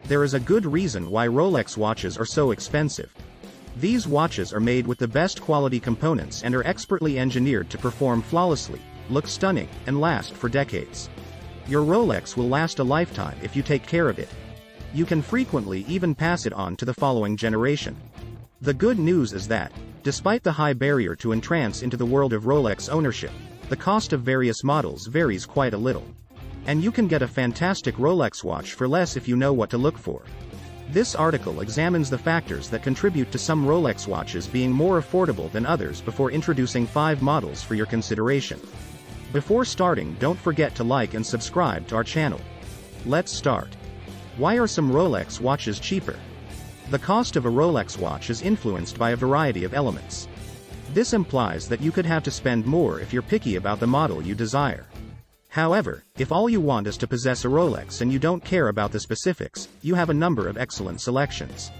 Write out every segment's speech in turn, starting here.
There is a good reason why Rolex watches are so expensive. These watches are made with the best quality components and are expertly engineered to perform flawlessly, look stunning, and last for decades. Your Rolex will last a lifetime if you take care of it. You can frequently even pass it on to the following generation. The good news is that, despite the high barrier to entrance into the world of Rolex ownership, the cost of various models varies quite a little. And you can get a fantastic Rolex watch for less if you know what to look for. This article examines the factors that contribute to some Rolex watches being more affordable than others before introducing 5 models for your consideration. Before starting, don't forget to like and subscribe to our channel. Let's start. Why are some Rolex watches cheaper? The cost of a Rolex watch is influenced by a variety of elements. This implies that you could have to spend more if you're picky about the model you desire. However, if all you want is to possess a Rolex and you don't care about the specifics, you have a number of excellent selections.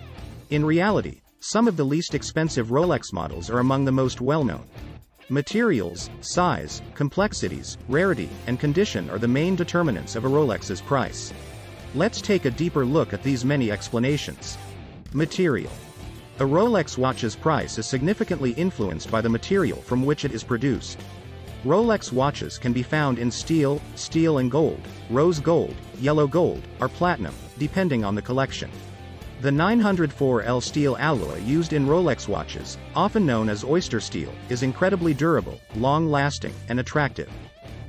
In reality, some of the least expensive Rolex models are among the most well-known. Materials, size, complexities, rarity, and condition are the main determinants of a Rolex's price. Let's take a deeper look at these many explanations. Material. A Rolex watch's price is significantly influenced by the material from which it is produced. Rolex watches can be found in steel, steel and gold, rose gold, yellow gold, or platinum, depending on the collection. The 904L steel alloy used in Rolex watches, often known as Oyster steel, is incredibly durable, long-lasting, and attractive.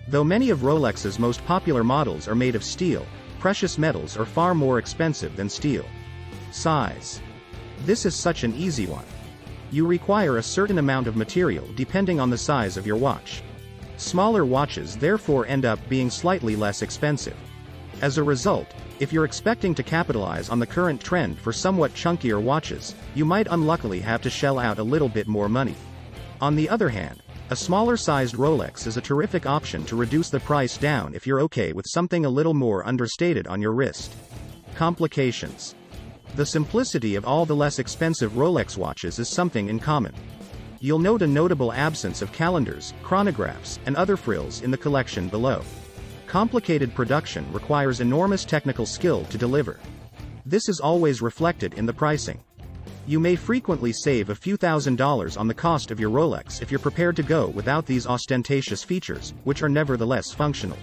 Though many of Rolex's most popular models are made of steel, precious metals are far more expensive than steel. Size. This is such an easy one. You require a certain amount of material depending on the size of your watch. Smaller watches therefore end up being slightly less expensive. As a result, if you're expecting to capitalize on the current trend for somewhat chunkier watches, you might unluckily have to shell out a little bit more money. On the other hand, a smaller-sized Rolex is a terrific option to reduce the price down if you're okay with something a little more understated on your wrist. Complications. The simplicity of all the less expensive Rolex watches is something in common. You'll note a notable absence of calendars, chronographs, and other frills in the collection below. Complicated production requires enormous technical skill to deliver. This is always reflected in the pricing. You may frequently save a few $1,000s on the cost of your Rolex if you're prepared to go without these ostentatious features, which are nevertheless functional.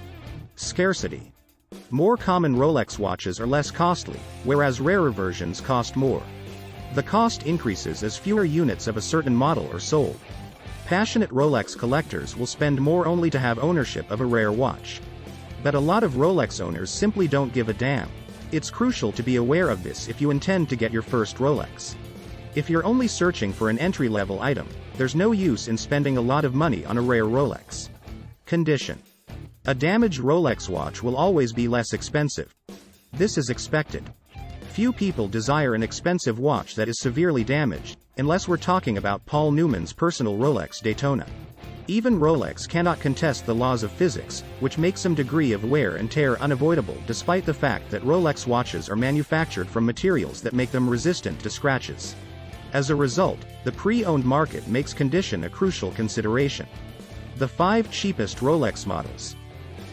Scarcity. More common Rolex watches are less costly, whereas rarer versions cost more. The cost increases as fewer units of a certain model are sold. Passionate Rolex collectors will spend more only to have ownership of a rare watch. But a lot of Rolex owners simply don't give a damn. It's crucial to be aware of this if you intend to get your first Rolex. If you're only searching for an entry-level item, there's no use in spending a lot of money on a rare Rolex. Condition. A damaged Rolex watch will always be less expensive. This is expected. Few people desire an expensive watch that is severely damaged, unless we're talking about Paul Newman's personal Rolex Daytona. Even Rolex cannot contest the laws of physics, which make some degree of wear and tear unavoidable despite the fact that Rolex watches are manufactured from materials that make them resistant to scratches. As a result, the pre-owned market makes condition a crucial consideration. The 5 cheapest Rolex models.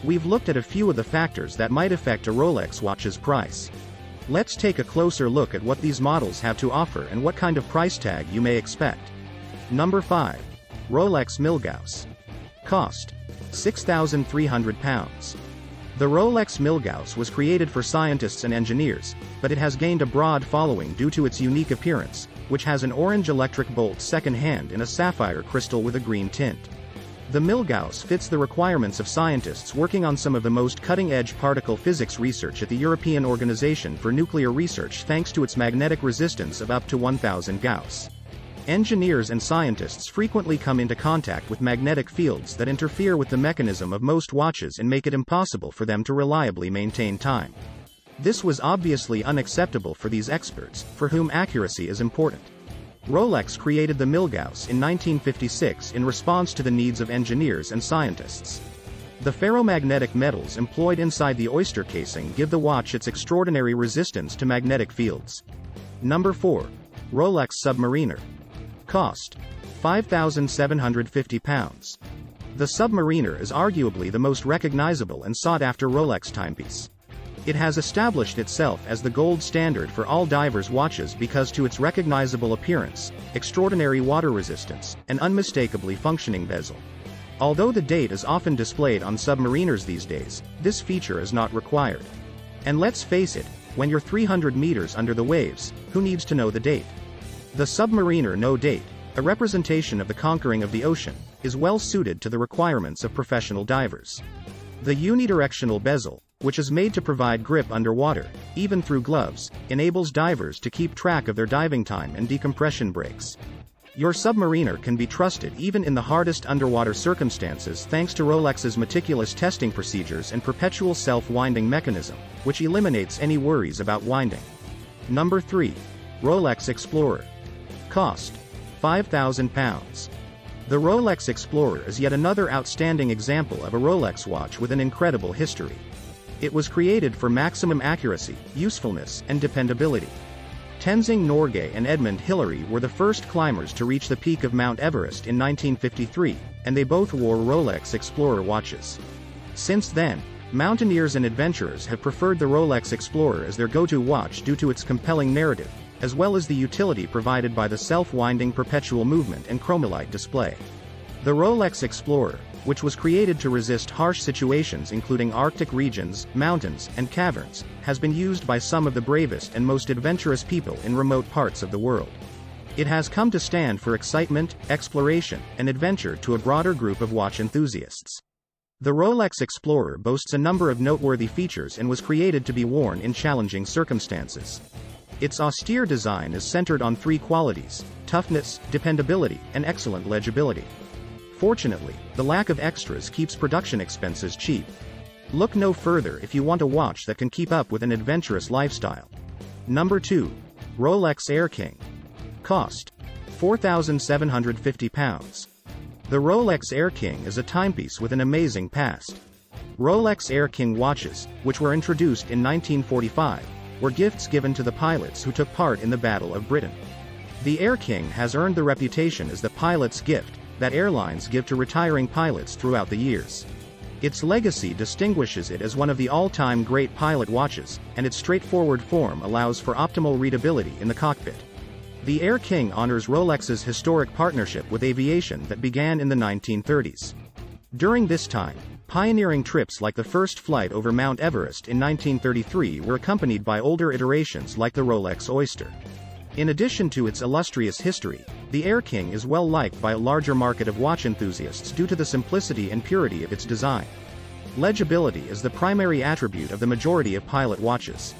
We've looked at a few of the factors that might affect a Rolex watch's price. Let's take a closer look at what these models have to offer and what kind of price tag you may expect. Number 5. Rolex Milius. Cost. £6,300. The Rolex Milius was created for scientists and engineers, but it has gained a broad following due to its unique appearance, which has an orange electric bolt second hand in a sapphire crystal with a green tint. The Milius fits the requirements of scientists working on some of the most cutting-edge particle physics research at the European Organization for Nuclear Research thanks to its magnetic resistance of up to 1000 Gauss. Engineers and scientists frequently come into contact with magnetic fields that interfere with the mechanism of most watches and make it impossible for them to reliably maintain time. This was obviously unacceptable for these experts, for whom accuracy is important. Rolex created the Milius in 1956 in response to the needs of engineers and scientists. The ferromagnetic metals employed inside the Oyster casing give the watch its extraordinary resistance to magnetic fields. Number 4. Rolex Submariner. Cost. £5,750. The Submariner is arguably the most recognizable and sought-after Rolex timepiece. It has established itself as the gold standard for all divers' watches because to its recognizable appearance, extraordinary water resistance, and unmistakably functioning bezel. Although the date is often displayed on submariners these days, this feature is not required. And let's face it, when you're 300 meters under the waves, who needs to know the date? The Submariner No Date, a representation of the conquering of the ocean, is well suited to the requirements of professional divers. The unidirectional bezel, which is made to provide grip underwater, even through gloves, enables divers to keep track of their diving time and decompression breaks. Your submariner can be trusted even in the hardest underwater circumstances thanks to Rolex's meticulous testing procedures and perpetual self-winding mechanism, which eliminates any worries about winding. Number 3. Rolex Explorer. Cost: £5,000. The Rolex Explorer is yet another outstanding example of a Rolex watch with an incredible history. It was created for maximum accuracy, usefulness, and dependability. Tenzing Norgay and Edmund Hillary were the first climbers to reach the peak of Mount Everest in 1953, and they both wore Rolex Explorer watches. Since then, mountaineers and adventurers have preferred the Rolex Explorer as their go-to watch due to its compelling narrative, as well as the utility provided by the self-winding perpetual movement and chromolite display. The Rolex Explorer, which was created to resist harsh situations including Arctic regions, mountains, and caverns, has been used by some of the bravest and most adventurous people in remote parts of the world. It has come to stand for excitement, exploration, and adventure to a broader group of watch enthusiasts. The Rolex Explorer boasts a number of noteworthy features and was created to be worn in challenging circumstances. Its austere design is centered on three qualities: toughness, dependability, and excellent legibility. Fortunately, the lack of extras keeps production expenses cheap. Look no further if you want a watch that can keep up with an adventurous lifestyle. Number 2. Rolex Air King. Cost: £4,750. The Rolex Air King is a timepiece with an amazing past. Rolex Air King watches, which were introduced in 1945, were gifts given to the pilots who took part in the Battle of Britain. The Air King has earned the reputation as the pilot's gift that airlines give to retiring pilots throughout the years. Its legacy distinguishes it as one of the all-time great pilot watches, and its straightforward form allows for optimal readability in the cockpit. The Air King honors Rolex's historic partnership with aviation that began in the 1930s. During this time, pioneering trips like the first flight over Mount Everest in 1933 were accompanied by older iterations like the Rolex Oyster. In addition to its illustrious history, the Air King is well liked by a larger market of watch enthusiasts due to the simplicity and purity of its design. Legibility is the primary attribute of the majority of pilot watches.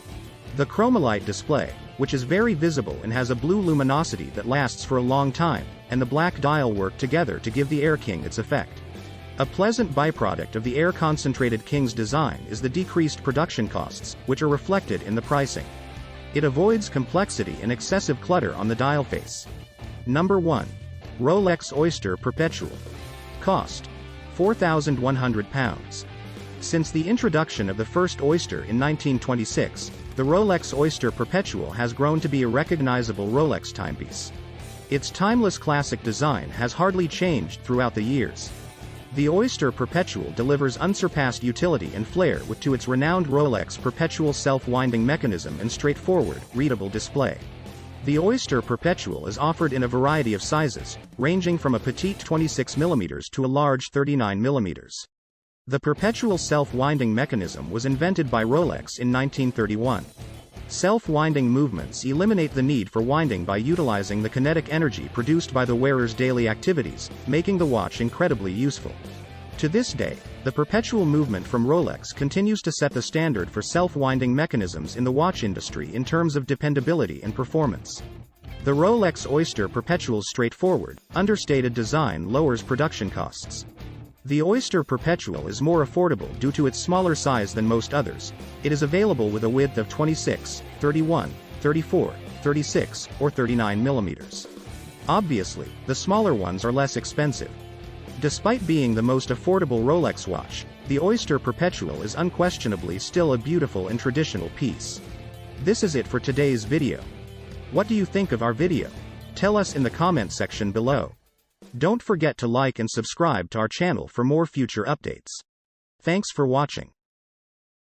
The chromolite display, which is very visible and has a blue luminosity that lasts for a long time, and the black dial work together to give the Air King its effect. A pleasant byproduct of the Air Concentrated King's design is the decreased production costs, which are reflected in the pricing. It avoids complexity and excessive clutter on the dial face. Number 1. Rolex Oyster Perpetual. Cost: £4,100. Since the introduction of the first Oyster in 1926, the Rolex Oyster Perpetual has grown to be a recognizable Rolex timepiece. Its timeless classic design has hardly changed throughout the years. The Oyster Perpetual delivers unsurpassed utility and flair to its renowned Rolex Perpetual self-winding mechanism and straightforward, readable display. The Oyster Perpetual is offered in a variety of sizes, ranging from a petite 26mm to a large 39mm. The Perpetual self-winding mechanism was invented by Rolex in 1931. Self-winding movements eliminate the need for winding by utilizing the kinetic energy produced by the wearer's daily activities, making the watch incredibly useful. To this day, the perpetual movement from Rolex continues to set the standard for self-winding mechanisms in the watch industry in terms of dependability and performance. The Rolex Oyster Perpetual's straightforward, understated design lowers production costs. The Oyster Perpetual is more affordable due to its smaller size than most others. It is available with a width of 26, 31, 34, 36, or 39 mm. Obviously, the smaller ones are less expensive. Despite being the most affordable Rolex watch, the Oyster Perpetual is unquestionably still a beautiful and traditional piece. This is it for today's video. What do you think of our video? Tell us in the comment section below. Don't forget to like and subscribe to our channel for more future updates. Thanks for watching.